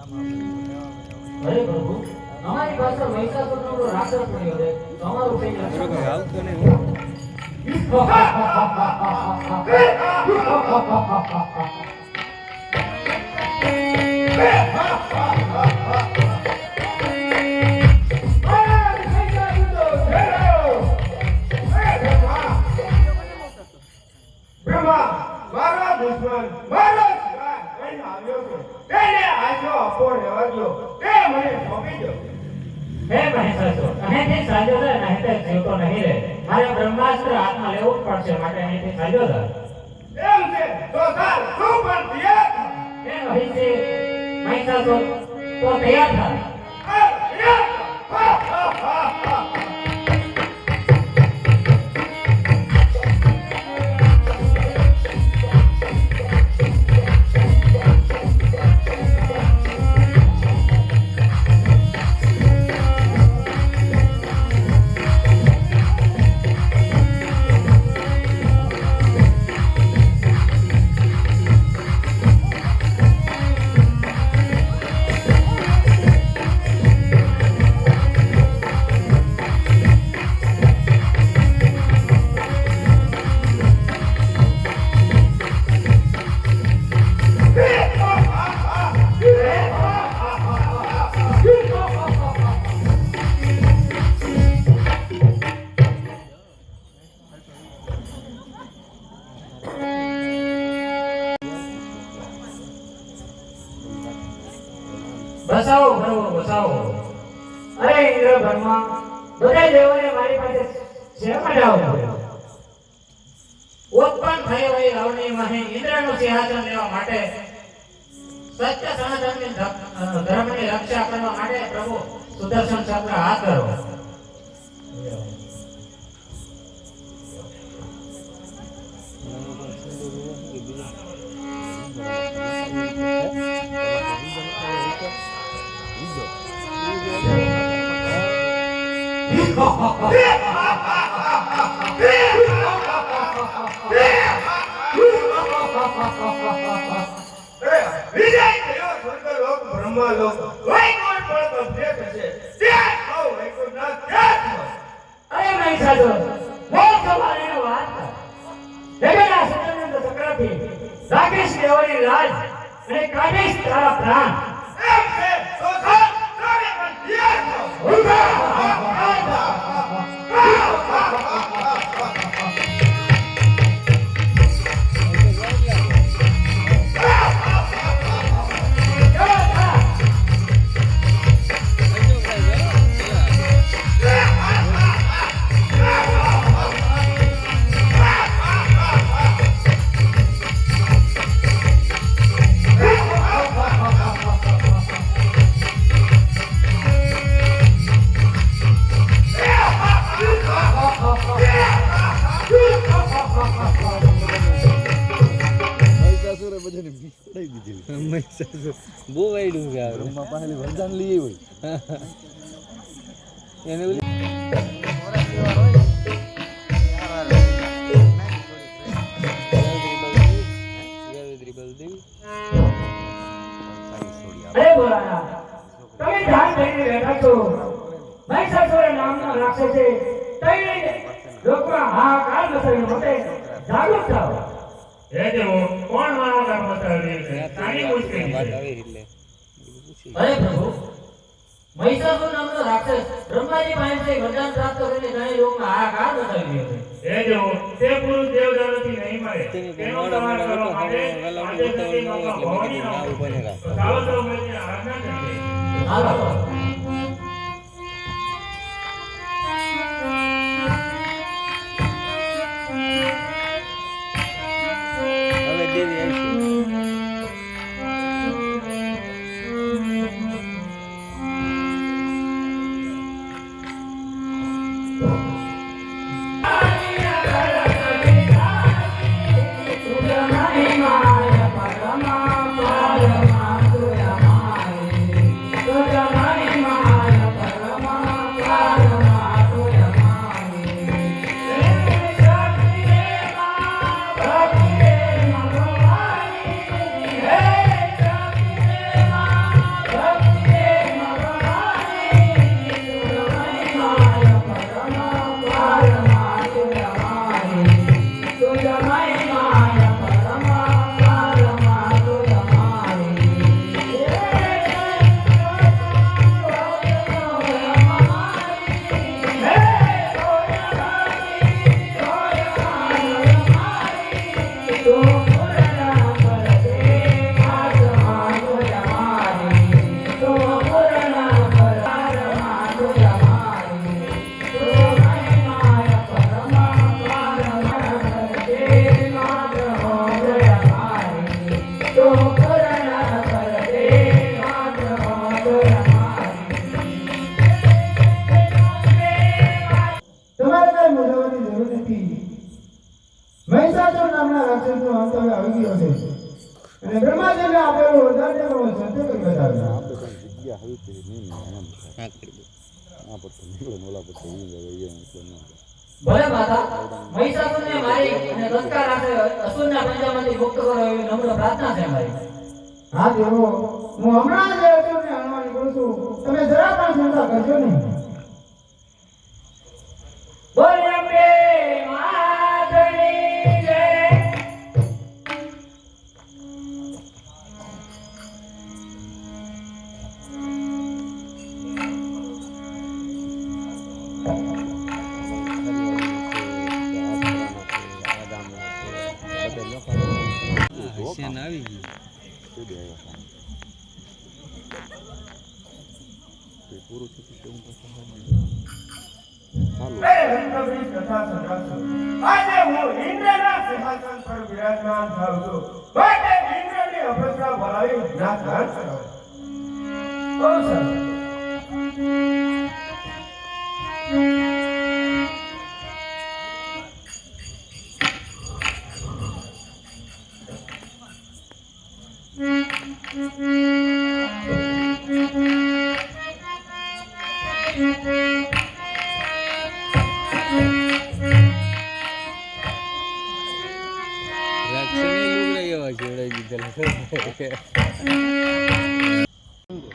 અરે પ્રભુ અમારી પાસે મહિષાસુરનો રાક્ષસ પડ્યો છે તમારું કઈ આવતો નહીં મારે બ્રહ્માસ્ત્ર હાથમાં લેવું જ પડશે માટે અહીંથી ચાલ્યો જા એમ છે તો ચાલ તું પણ તૈયાર એમ હોય છે મહિષાસુર તો તૈયાર થા બસાવો બરોબર બસાવો અરે ઇન્દ્ર બ્રહ્મા બધા દેવોને મારી પાસે શેમાં જાવ ઉત્પન્ન થઈ હોય રાવણી મહે ઇન્દ્રનું સિંહાસન લેવા માટે સત્ય સનાતનની ધર્મની રક્ષા કરવા માટે પ્રભુ સુદર્શન ચક્ર હાથ ધરો વિજય થયો સ્વર્ગલોક બ્રહ્મલોક વૈકુંઠ પણ કબ્જે થશે ત્યાં આવ વૈકુંઠના ત્યાં અરે મહિષાસુર મોક્ષ તમારી વાત જગના સત્યનંદ ચક્રથી રાકેશ દેવની રાજ અને કાઢીશ તારા પ્રાણ એમ છે તો ચાલ ચાલે પણ તૈયાર બહુ વાઈડું છે રૂમમાં પાછળ વરદાન લઈ હોય એને અરે બોલાના તમે ધ્યાન કરીને બેઠા છો મહિષાસુર નામનો રાક્ષસ છે તઈ લોકમાં હાહાકાર મચાવ્યો માટે જાગૃત થાઓ એ દેવો કોણ હાહાકાર મચાવી છે સાની મુશ્કેલી છે અરે પ્રભુ મહિષાસુર નામનો રાક્ષસ બ્રહ્માજી પાસેથી વરદાન પ્રાપ્ત કરીને જાણે લોકમાં હાહાકાર મચાવી રહ્યો છે એ દેવો તે પુરુષ દેવદાનથી નહીં મળે તેનો તમારે કરવા માટે આજે સુધીમાં ભવાની ના બનેગા ચાલો તો મને આજ્ઞા કરીએ હાલો Maria, પિતાજીને આપેલું વરદાન છે હું સત્ય કરી બતાવ્યું. આપણે કઈ જગ્યા હવી છે નહીં એમ આ પડતું નીકળે નોલા પડતું ઈ જાય એટલે ન ભલે માતા મહિષાસુરને મારી અને દસકા રાસે અસુરના પંજામાંથી મુક્ત કરો એવી નમ્ર પ્રાર્થના છે મારી. હા દેવો હું હમણાં જ અસુરને હણવાની કરું છું. તમે જરા પણ ચિંતા કરજો નહીં. બોલ અંબે માતની જય. આવી ગયું પૂરું થયું આજે હું ઇન્દ્રના સિંહાસન પર વિરાજમાન થાઉં છું. માટે ઇન્દ્રની અપેક્ષા બોલાવી નાથ નાથ કરો. ઓ સર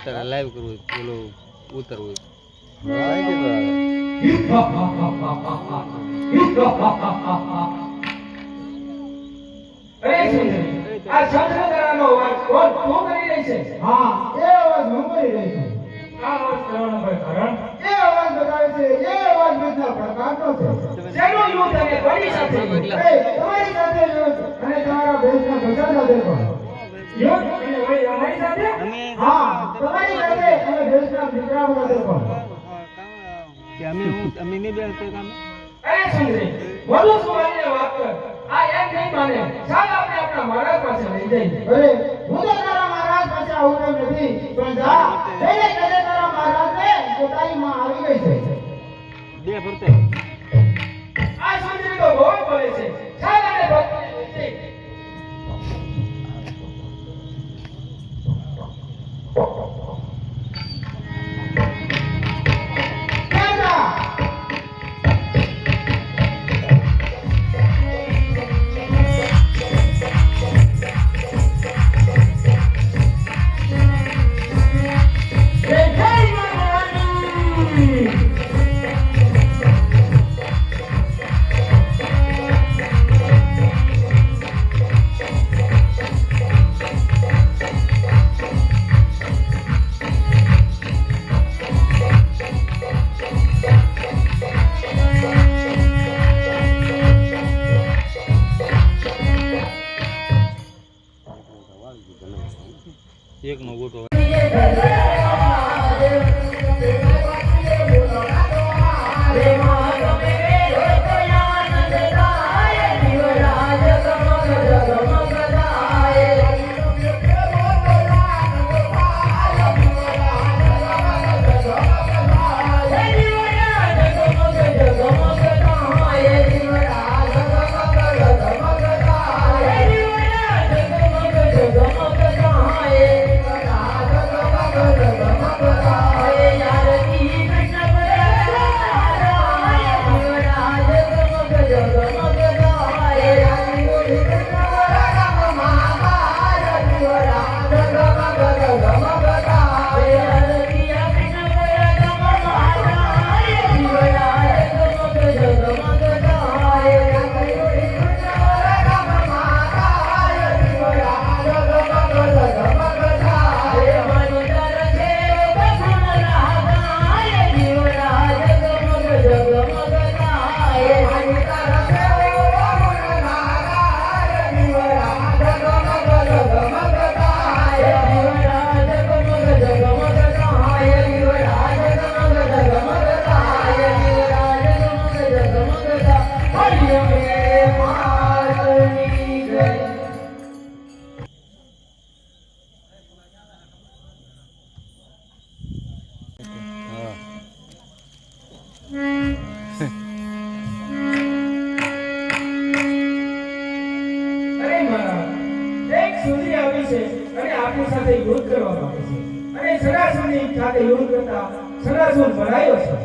તારે લાઈવ કરવું બોલો ઉતરવું અરે સુંદરી આ સંસ્કૃતનો અવાજ કોણ તું કરી રહી છે? હા એ અવાજ હું કરી રહી છું. આ અવાજ કરવાનો કોઈ કારણ? એ અવાજ બતાવે છે એ અવાજ બધા પ્રકારનો છે. શેનો યુદ્ધ અને કોની સાથે? તમારી સાથે યુદ્ધ અને તમારા દેશના પ્રજા સાથે પણ. યુદ્ધ અને વળી અમારી સાથે? હા તમારી સાથે અને દેશના દીકરાઓ સાથે પણ. કે અમે નહીં બેસતો કામ અરે સુંદરી વધુ સુવાનીને વાત કર. આ એમ નહીં માને. ચાલ આપણે આપણા મહારાજ પાસે લઈ જઈએ. અરે હું તો તારા મહારાજ પાસે આવું એમ નથી. પણ જા જઈને કદે તારા મહારાજને પોતાની માં આવી ગઈ છે. બે ફરતે આ સુંદરી તો બહુ બોલે છે. ચાલ આપણે ભક્તને લઈ જઈએ. કેમ જા? એકનો ગોટો Hey, સગાસુરની સાથે યુદ્ધ કરતા સગાસુર ભરાયો છે.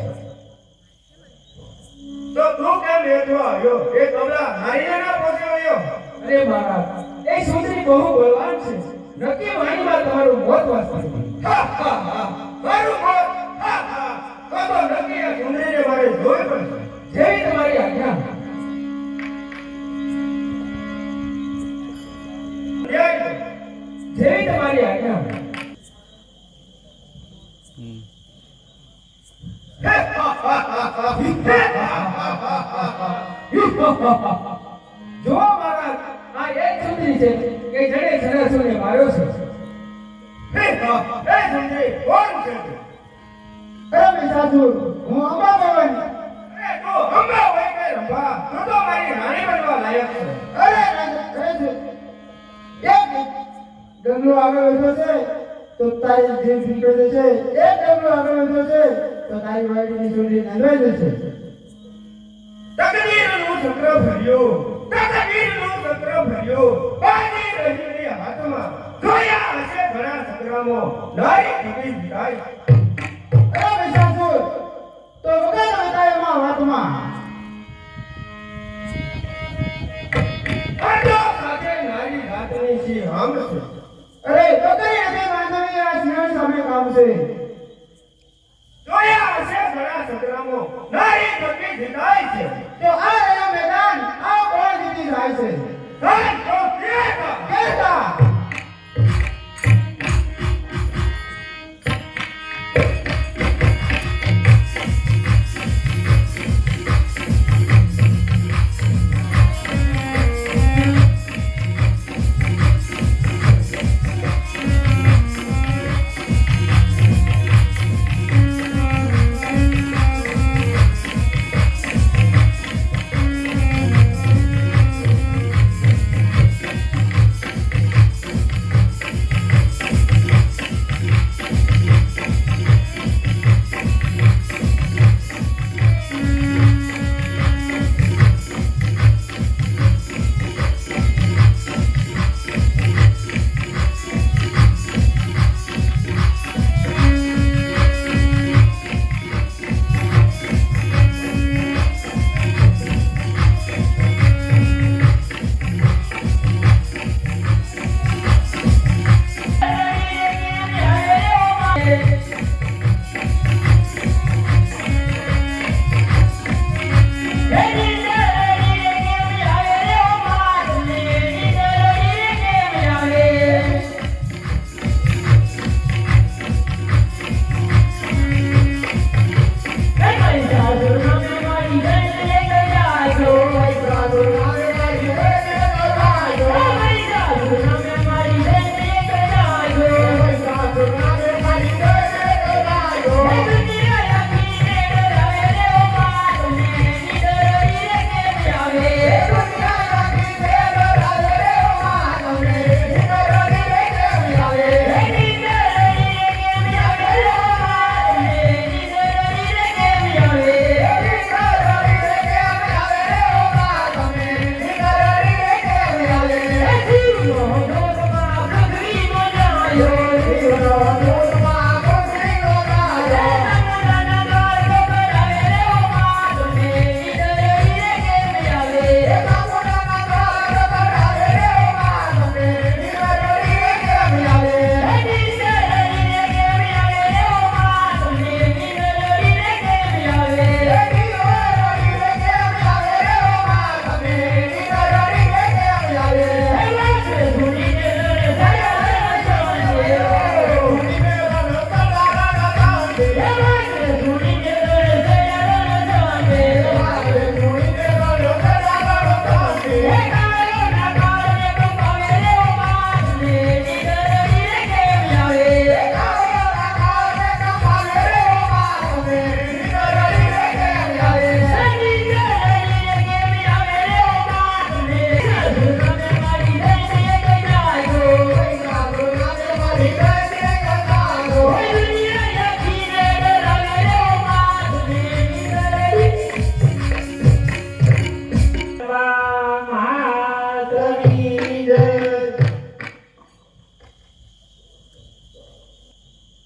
તો તું કેમ બેઠો આવ્યો? એ કમલા નારીને ના પહોંચ્યો આવ્યો? અરે મહારાજ, એ સુંદરી બહુ બળવાન છે. નક્કી વાણીમાં તમારું મોત વાંચતું. હા હા હા મારું મોત. હા હા તો નક્કી આ સુંદરીને મારે જોઈ પડશે. જેવી તમારી આજ્ઞા. ન્યાય જેવી તમારી આજ્ઞા. જો મહારાજ, આ એક સુંદરી છે કે જેણે સગાસુરને માર્યો છે. એ સુંદરી કોણ છે? અરે મિસાસુર, હું અંબા ભવાની. અરે તું અંબા હોય કે રંભા? તું તો મારી રાણી બનવા લાયક છે. અરે એક ડગલો આગળ વધ્યો છે તો તારી જીવ નીકળે છે. એક ડગલો આગળ વધ્યો છે તો તારી વાડીની સુંદરી નંદવાઈ જશે. તકદીરનું ચક્ર ભર્યું. તકદીરનું ચક્ર ભર્યું. બાજી રહીની હાથમાં જોયા હશે ઘણા સંગ્રામો. નારી કદી વિદાય. અરે મિસાસુર, તો વગર વતાયમાં વાતમાં આજો સાથે નારી રાતની સી હામ છે. અરે તો કઈ નથી માનવી, આ સિંહણ સામે કામ છે. જોયા હશે ઘણા સંગ્રામો. નારી કદી વિદાય છે. તો આ રહ્યા મેદાન, આ કોણ જીતી જાય છે? ધન તો કેતા. કેતા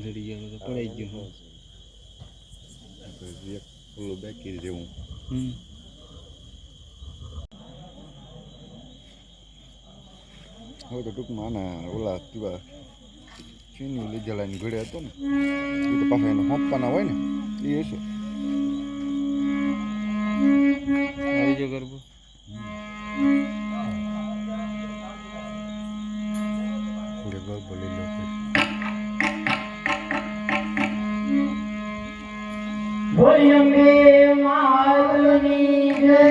લડી ગયો તો પડાઈ ગયો એક ઓલું બાકી જેવું હવે તો ટૂંકમાં આના ઓલા કેવા ચીની લીધેલાની ઘડે હતો ને એ તો પાછા એને હોંપવાના હોય ને એ હશે આવી જો કરવો ગરબો લીલો બોલી અંબે માતની જય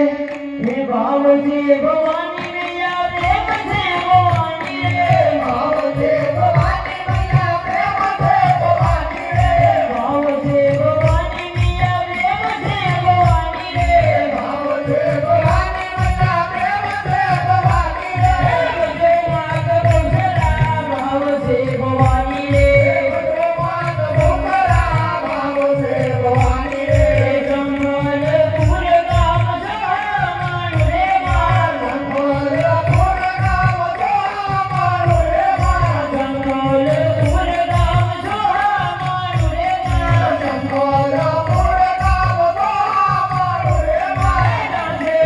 હે ભાવજી ભવાની મૈયા પ્રેમ છે ભવાની રે ભાવજી ભવાની મૈયા પ્રેમ છે ભવાની રે ભાવજી ભવાની મૈયા પ્રેમ છે ભવાની રે ભાવજી ભવાની મૈયા પ્રેમ છે ભવાની રે જય માત બોસરા ભાવજી ભવાની રે જય માત બોસરા ભાવજી ભવાની રે જંગલ પુર ગામ જમાન રે માર જંગલ પુર ગામ જમાન રે માર જંગલ પુર ગામ જમાન રે માર જંગલ પુર ગામ જમાન રે માર રાધે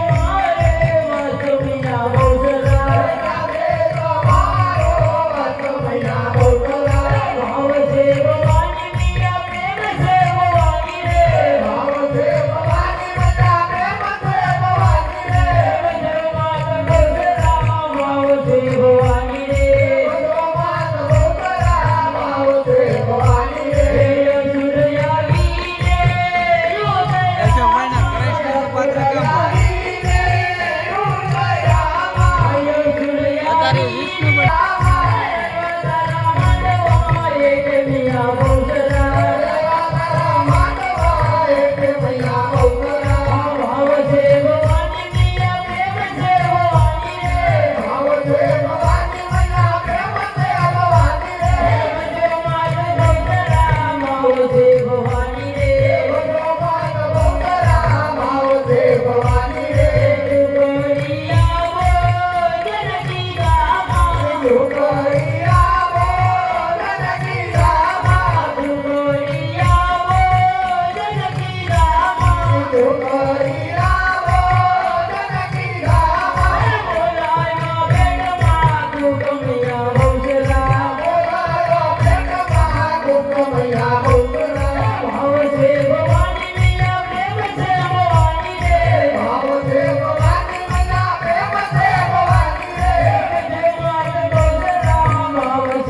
તમારે વચમિયા બોસરા રાધે તમારો વચમિયા બોસરા ભાવજે ભવાની મિયા પ્રેમ છે ભવાની રે ભાવજે ભવાની મિયા પ્રેમ છે ભવાની રે જય માત બોસરા ભાવજે ભવાની રે જય માત બોસરા ભાવજે ભવાની રે સુરયાવી રે ऐसे महीना कृष्ण पात्र कम અત્યારે વિષ્ણુ ભવાની રે ભવાની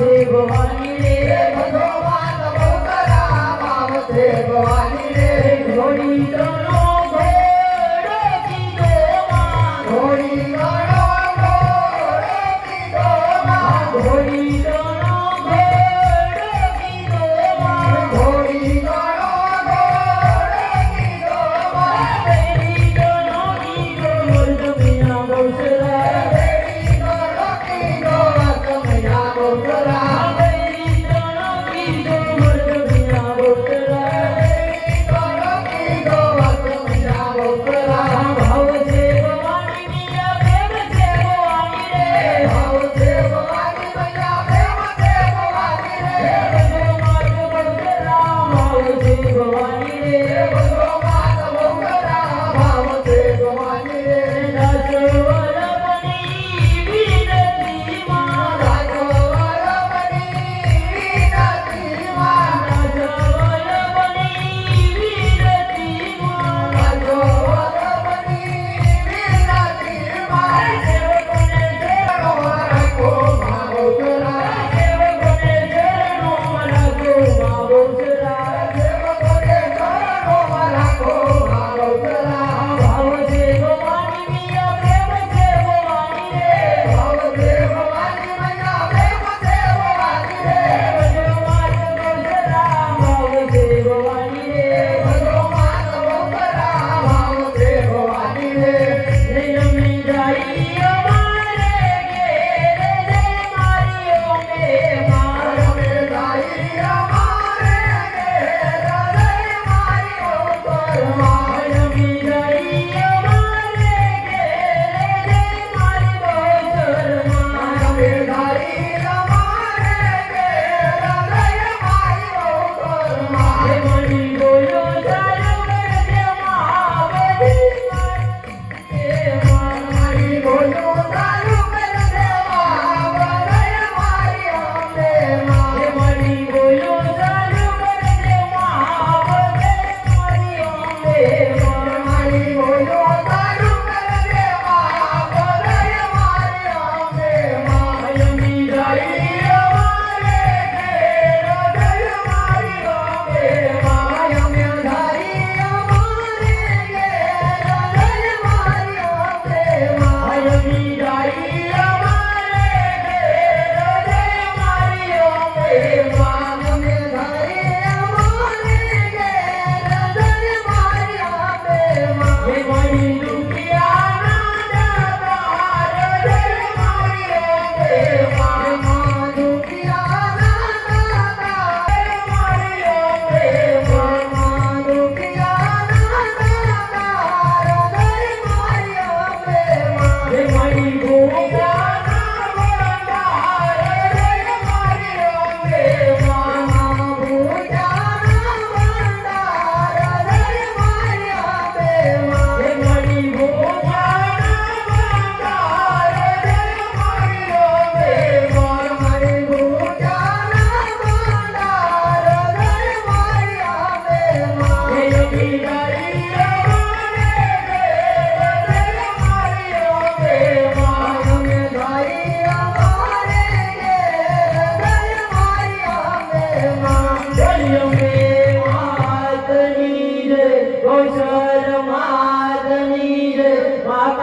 રે ભવાની રે ભગવાન બોસરા ભાવજે ભવાની રે ઘોડી તનો ઘોડો કીધો માં ઘોડી તનો ઘોડો કીધો માં ઘોડી તનો ઘોડો કીધો માં ઘોડી તનો ઘોડો કીધો માં તેરી તનો કીધો મર્દમિયા બોસરા તેરી તનો કીધો મર્દમિયા બોસરા કીધો મર્દમિયા બોસરા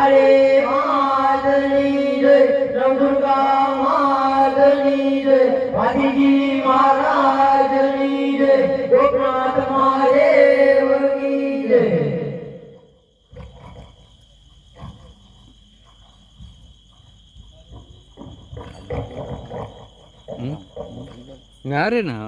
કાળી માતની જય, નવદુર્ગા માતની જય, વાદીજી મહારાજની જય, ગોપનાથ મહાદેવ કી જય. ના રે ના